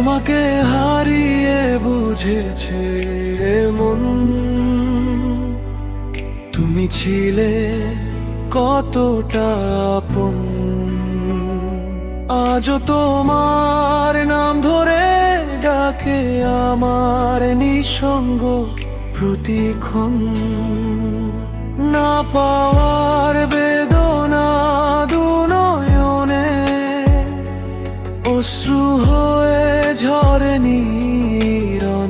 তোমাকে হারিয়ে বুঝেছে মন, তুমি ছিলে কতটা আপন। আজও তোমার নাম ধরে ডাকে আমার নিঃসঙ্গ প্রতিক্ষণ। না পাওয়ার বেদনা দু নয়নে অশ্রু হয়ে ঝরে নিরন্তর।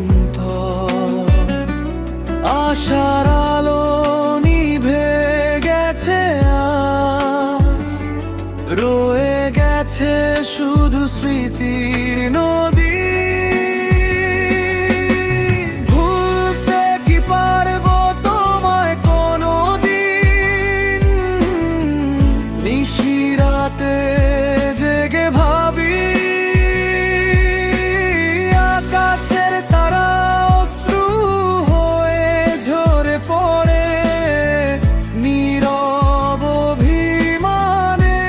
আশার আলো নিভে গেছে আজ, রয়ে গেছে শুধু স্মৃতির নদী। ভুলতে কি পারবো তোমায় কোনোদিন, নিশিরাতে জেগে ভাবি আকাশের তারা অশ্রু হয়ে ঝরে পড়ে নীরব অভিমানে।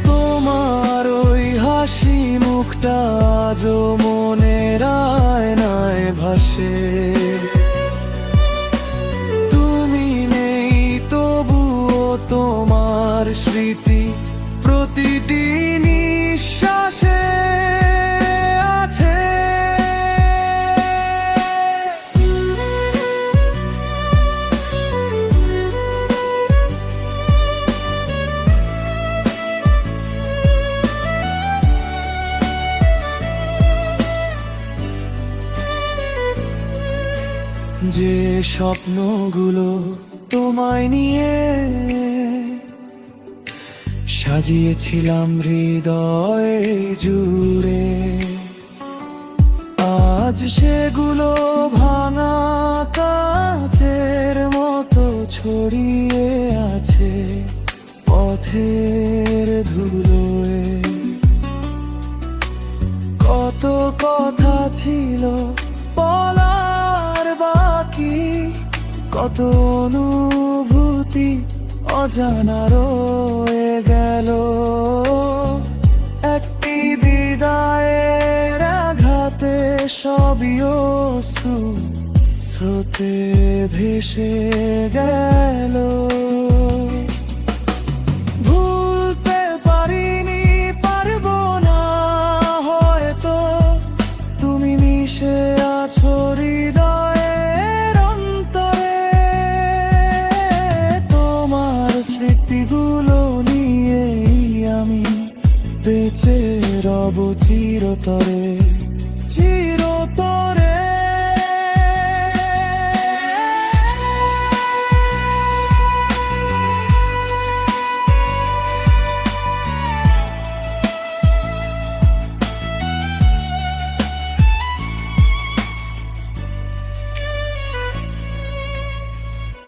তোমার ওই হাসি মুখটা আজও মনের আয়নায় ভাসে। তুমি নেই তবুও তোমার স্মৃতি প্রতিটি নিঃশ্বাসে আছে। যে স্বপ্নগুলো তোমায় নিয়ে সাজিয়েছিলাম হৃদয় জুড়ে, আজ সেগুলো ভাঙা কাচের মতো ছড়িয়ে আছে পথের ধুলোয়। কত কথা ছিল বলার বাকি, কত অনুভূতি অজানা রয়ে গেল। একটি বিদায়ের আঘাতে সবই অশ্রু স্রোতে ভেসে গেল। ভুলতে পারিনি, পারবো না হয়তো, তুমি মিশে আছো হৃদয়ের অন্তরে। তোমার স্মৃতিগুলো নিয়েই আমি বেঁচে রব চিরতরে, চিরতরে।